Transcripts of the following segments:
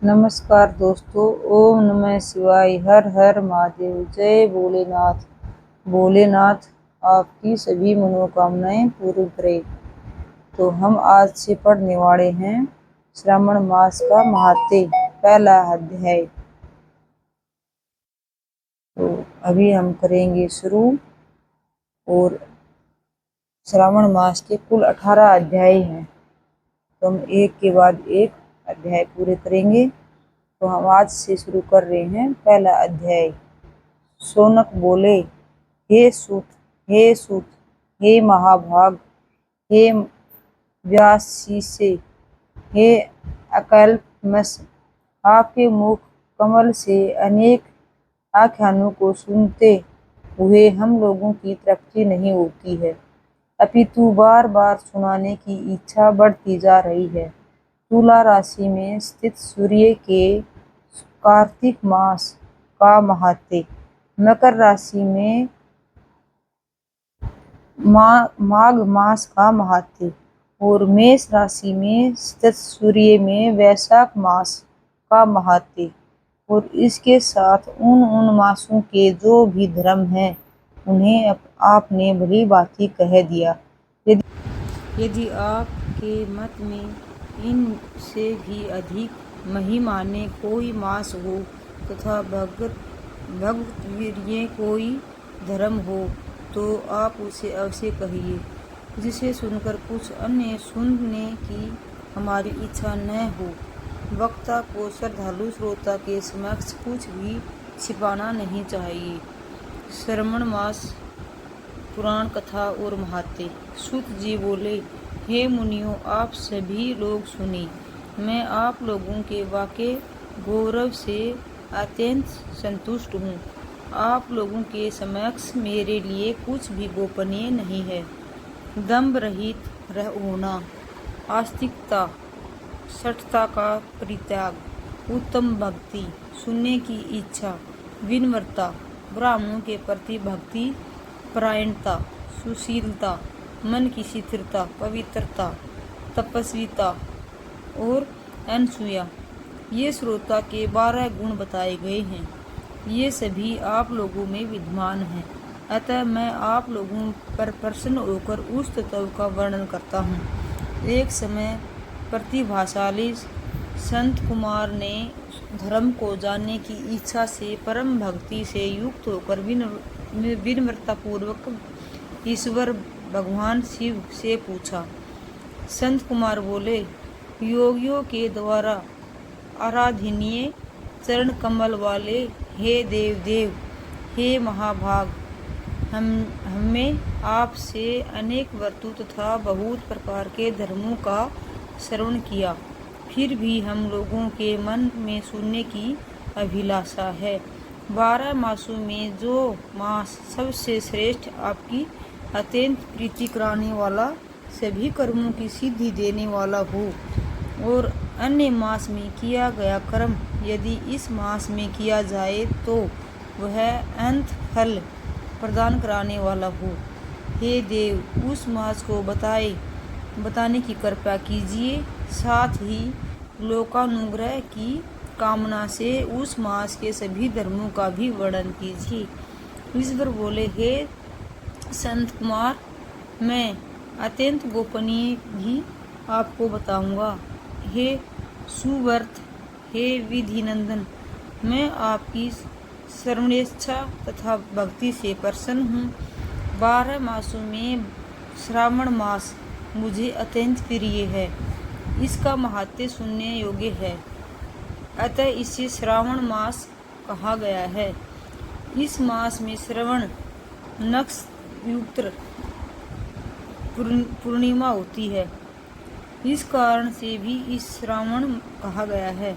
नमस्कार दोस्तों। ओम नमः शिवाय। हर हर महादेव। जय भोलेनाथ। भोलेनाथ आपकी सभी मनोकामनाएं पूरी करे। तो हम आज से पढ़ने वाले हैं श्रावण मास का महात्म्य, पहला अध्याय। तो अभी हम करेंगे शुरू। और श्रावण मास के कुल 18 अध्याय हैं, तो हम एक के बाद एक अध्याय पूरे करेंगे। तो हम आज से शुरू कर रहे हैं पहला अध्याय। शौनक बोले, हे सूत, हे सूत, हे महाभाग, हे व्यासीसे, हे अकल्पमस, आपके मुख कमल से अनेक आख्यानों को सुनते हुए हम लोगों की तृप्ति नहीं होती है, अपितु बार बार सुनाने की इच्छा बढ़ती जा रही है। तुला राशि में स्थित सूर्य के कार्तिक मास का महात्म्य, मकर राशि में माघ मास का महात्म्य और मेष राशि में स्थित सूर्य में वैशाख मास का महात्म्य, और इसके साथ उन मासों के जो भी धर्म हैं उन्हें आपने भली भांति कह दिया। यदि आपके मत में इनसे भी अधिक महिमाने कोई मास हो तथा भगवतवीर्य कोई धर्म हो तो आप उसे अवश्य कहिए, जिसे सुनकर कुछ अन्य सुनने की हमारी इच्छा न हो। वक्ता को श्रद्धालु श्रोता के समक्ष कुछ भी छिपाना नहीं चाहिए। श्रावण मास पुराण कथा और महात्म्य। सूत जी बोले, हे मुनियों, आप सभी लोग सुनिए। मैं आप लोगों के वाक्य गौरव से अत्यंत संतुष्ट हूँ। आप लोगों के समक्ष मेरे लिए कुछ भी गोपनीय नहीं है। दंभ रहित होना, आस्तिकता, सठता का परित्याग, उत्तम भक्ति, सुनने की इच्छा, विनम्रता, ब्राह्मणों के प्रति भक्ति, परायणता, सुशीलता, मन की स्थिरता, पवित्रता, तपस्विता और अनसूया, ये श्रोता के 12 गुण बताए गए हैं। ये सभी आप लोगों में विद्यमान हैं। अतः मैं आप लोगों पर प्रसन्न होकर उस तत्व का वर्णन करता हूँ। एक समय प्रतिभाशाली संत कुमार ने धर्म को जानने की इच्छा से परम भक्ति से युक्त होकर विनम्रता पूर्वक ईश्वर भगवान शिव से पूछा। संत कुमार बोले, योगियों के द्वारा आराधनीय चरण कमल वाले हे देव, हे महाभाग, हमें आपसे अनेक वस्तु तथा बहुत प्रकार के धर्मों का श्रवण किया, फिर भी हम लोगों के मन में सुनने की अभिलाषा है। 12 मासों में जो मास सबसे श्रेष्ठ, आपकी अत्यंत प्रीति कराने वाला, सभी कर्मों की सिद्धि देने वाला हो, और अन्य मास में किया गया कर्म यदि इस मास में किया जाए तो वह अंत फल प्रदान कराने वाला हो। हे देव, उस मास को बताने की कृपा कीजिए। साथ ही लोकानुग्रह की कामना से उस मास के सभी धर्मों का भी वर्णन कीजिए। ईश्वर बोले, हे संत कुमार, मैं अत्यंत गोपनीय भी आपको बताऊंगा। हे सुव्रत, हे विधि नंदन, मैं आपकी सर्वणेच्छा तथा भक्ति से प्रसन्न हूँ। 12 मासों में श्रावण मास मुझे अत्यंत प्रिय है। इसका महात्म्य सुनने योग्य है, अतः इसे श्रावण मास कहा गया है। इस मास में श्रवण नक्षत्र युक्त पूर्णिमा होती है, इस कारण से भी इस श्रावण कहा गया है।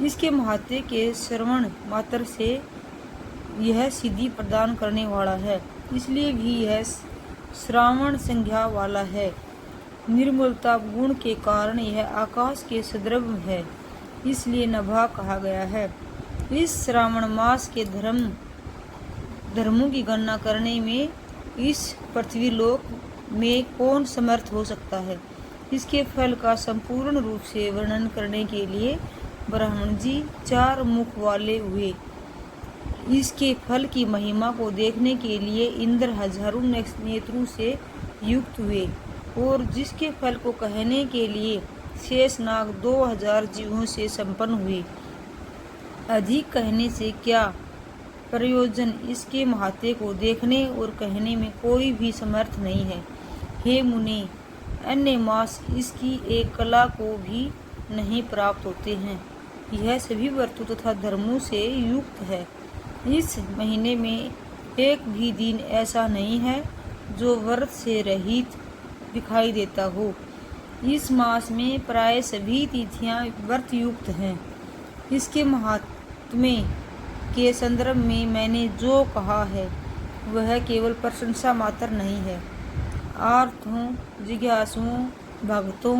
इसके महात्म्य के श्रवण मात्र से यह सिद्धि प्रदान करने वाला है, इसलिए भी यह श्रावण संज्ञा वाला है। निर्मलता गुण के कारण यह आकाश के सदृश है, इसलिए नभा कहा गया है। इस श्रावण मास के धर्मों की गणना करने में इस पृथ्वीलोक में कौन समर्थ हो सकता है। इसके फल का संपूर्ण रूप से वर्णन करने के लिए ब्राह्मण जी 4 मुख वाले हुए। इसके फल की महिमा को देखने के लिए इंद्र हजारों नेत्रों से युक्त हुए और जिसके फल को कहने के लिए शेषनाग 2000 जीवों से संपन्न हुए। अधिक कहने से क्या प्रयोजन, इसके महात्म्य को देखने और कहने में कोई भी समर्थ नहीं है। हे मुने, अन्य मास इसकी एक कला को भी नहीं प्राप्त होते हैं। यह सभी व्रतों तथा धर्मों से युक्त है। इस महीने में एक भी दिन ऐसा नहीं है जो व्रत से रहित दिखाई देता हो। इस मास में प्राय सभी तिथियां व्रत युक्त हैं। इसके महात्म्य के संदर्भ में मैंने जो कहा है वह केवल प्रशंसा मात्र नहीं है। आर्तों, जिज्ञासुओं, भक्तों,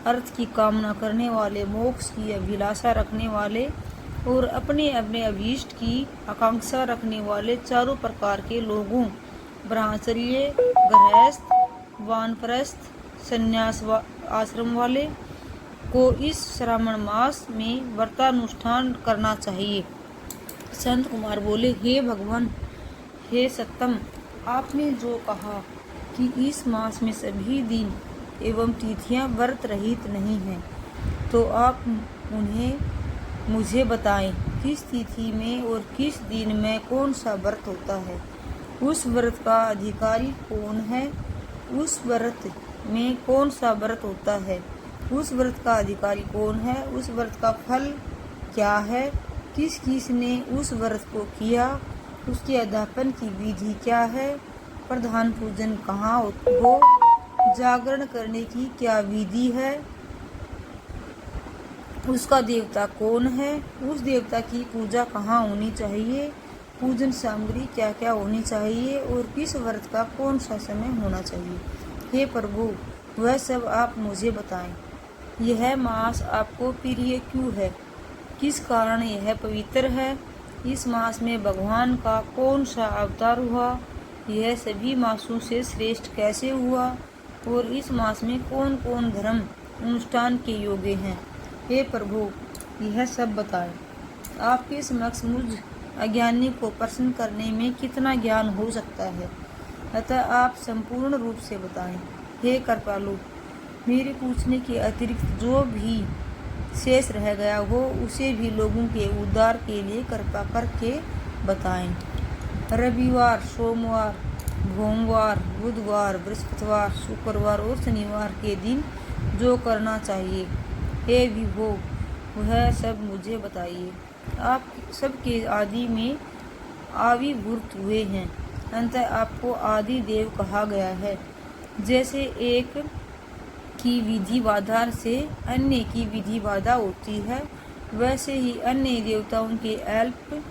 अर्थ की कामना करने वाले, मोक्ष की अभिलाषा रखने वाले और अपने अपने अभीष्ट की आकांक्षा रखने वाले चारों प्रकार के लोगों, ब्रह्मचर्य, गृहस्थ, वानप्रस्थ, संन्यास आश्रम वाले को इस श्रावण मास में व्रतानुष्ठान करना चाहिए। संत कुमार बोले, हे भगवान, हे सत्तम, आपने जो कहा कि इस मास में सभी दिन एवं तिथियां व्रत रहित नहीं हैं, तो आप उन्हें मुझे बताएं। किस तिथि में और किस दिन में कौन सा व्रत होता है? उस व्रत का अधिकारी कौन है? उस व्रत में कौन सा व्रत होता है? उस व्रत का अधिकारी कौन है? उस व्रत का फल क्या है? किस किस ने उस व्रत को किया? उसके अध्यापन की विधि क्या है? प्रधान पूजन कहाँ हो? जागरण करने की क्या विधि है? उसका देवता कौन है? उस देवता की पूजा कहाँ होनी चाहिए? पूजन सामग्री क्या क्या होनी चाहिए? और किस व्रत का कौन सा समय होना चाहिए? हे प्रभु, वह सब आप मुझे बताएं। यह मास आपको प्रिय क्यों है? किस कारण यह पवित्र है? इस मास में भगवान का कौन सा अवतार हुआ? यह सभी मासों से श्रेष्ठ कैसे हुआ? और इस मास में कौन कौन धर्म अनुष्ठान के योग्य हैं? हे प्रभु, यह सब बताएं। आपके समक्ष मुझ अज्ञानी को प्रसन्न करने में कितना ज्ञान हो सकता है, अतः आप संपूर्ण रूप से बताएं। हे कृपालु, मेरे पूछने के अतिरिक्त जो भी शेष रह गया हो उसे भी लोगों के उद्धार के लिए कृपा करके बताएं। रविवार, सोमवार, सोमवार, बुधवार, बृहस्पतिवार, शुक्रवार और शनिवार के दिन जो करना चाहिए, हे विभो, वह सब मुझे बताइए। आप सबके आदि में आविर्भूत हुए हैं, अतः आपको आदि देव कहा गया है। जैसे एक की विधि बाधा से अन्य की विधि बाधा होती है, वैसे ही अन्य देवताओं के अल्प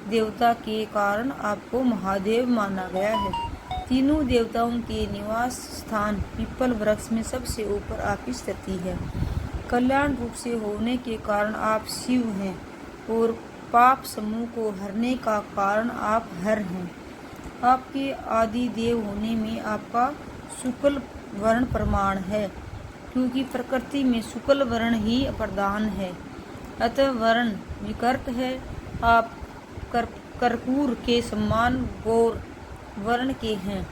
देवता के कारण आपको महादेव माना गया है। तीनों देवताओं के निवास स्थान पीपल वृक्ष में सबसे ऊपर आपकी स्थिति है। कल्याण रूप से होने के कारण आप शिव हैं और पाप समूह को हरने का कारण आप हर हैं। आपके आदि देव होने में आपका शुक्ल वर्ण प्रमाण है, क्योंकि प्रकृति में शुक्ल वर्ण ही प्रधान है, अतः वर्ण विकृत है। आप कर्पूर के समान गौर वर्ण के हैं,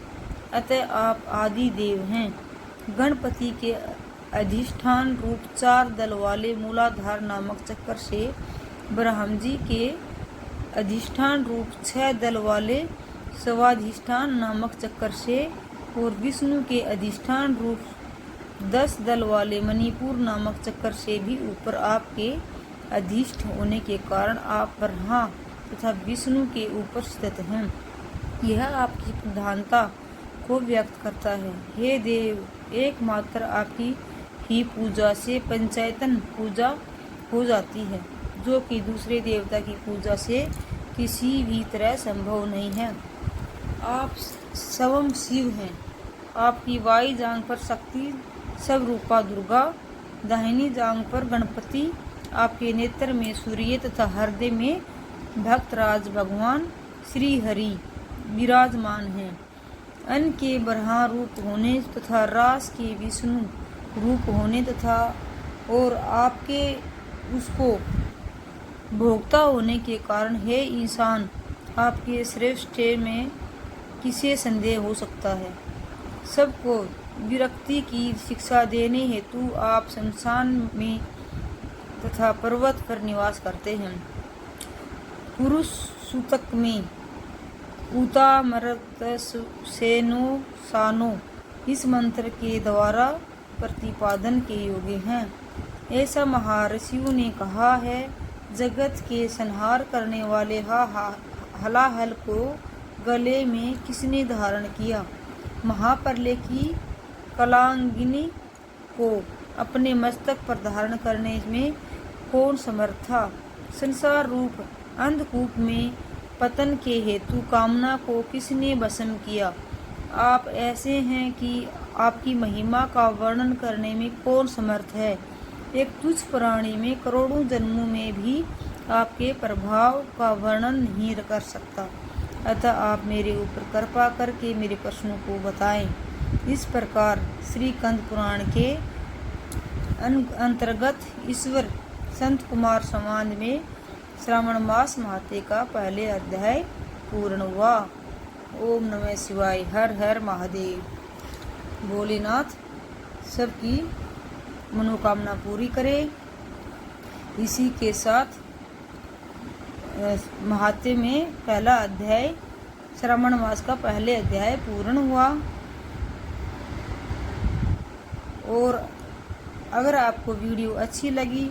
अतः आप आदि देव हैं। गणपति के अधिष्ठान रूप 4 दल वाले मूलाधार नामक चक्कर से, ब्रह्म जी के अधिष्ठान रूप 6 दल वाले स्वाधिष्ठान नामक चक्कर से और विष्णु के अधिष्ठान रूप 10 दल वाले मणिपुर नामक चक्कर से भी ऊपर आपके अधिष्ठ होने के कारण आप ब्रह्मा तथा विष्णु के ऊपर स्थित हैं। यह आपकी प्रधानता को व्यक्त करता है। हे देव, एकमात्र आपकी ही पूजा से पंचायतन पूजा हो जाती है, जो कि दूसरे देवता की पूजा से किसी भी तरह संभव नहीं है। आप स्वयं शिव हैं। आपकी बाई जांघ पर शक्ति स्वरूपा दुर्गा, दाहिनी जांघ पर गणपति, आपके नेत्र में सूर्य तथा हृदय में भक्तराज भगवान श्री हरि विराजमान हैं। अन्न के ब्रह्मा रूप होने तथा रास के विष्णु रूप होने तथा और आपके उसको भोक्ता होने के कारण हे इंसान, आपके श्रेष्ठ में किसे संदेह हो सकता है। सबको विरक्ति की शिक्षा देने हेतु आप शमशान में तथा पर्वत पर निवास करते हैं। पुरुष सूतक में उता मरत सेनो सानो इस मंत्र के द्वारा प्रतिपादन के योग्य हैं। ऐसा महर्षियों ने कहा है। जगत के संहार करने वाले हलाहल को गले में किसने धारण किया। महाप्रलय की कलांगिनी को अपने मस्तक पर धारण करने में कौन समर्थ था। संसार रूप अंधकूप में पतन के हेतु कामना को किसने भस्म किया। आप ऐसे हैं कि आपकी महिमा का वर्णन करने में कौन समर्थ है। एक तुच्छ प्राणी में करोड़ों जन्मों में भी आपके प्रभाव का वर्णन नहीं कर सकता। अतः आप मेरे ऊपर कृपा करके मेरे प्रश्नों को बताएं। इस प्रकार श्री कंद पुराण के अंतर्गत ईश्वर संत कुमार संवाद में श्रावण मास महात्म्य का पहले अध्याय पूर्ण हुआ। ओम नमः शिवाय। हर हर महादेव। भोलेनाथ सबकी मनोकामना पूरी करे। इसी के साथ महात्म्य में पहला अध्याय श्रावण मास का पहले अध्याय पूर्ण हुआ। और अगर आपको वीडियो अच्छी लगी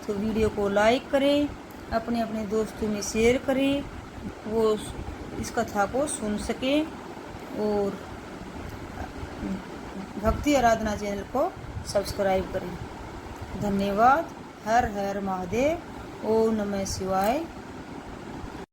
तो वीडियो को लाइक करें, अपने अपने दोस्तों में शेयर करें, वो इस कथा को सुन सकें। और भक्ति आराधना चैनल को सब्सक्राइब करें। धन्यवाद। हर हर महादेव। ओम नमः शिवाय।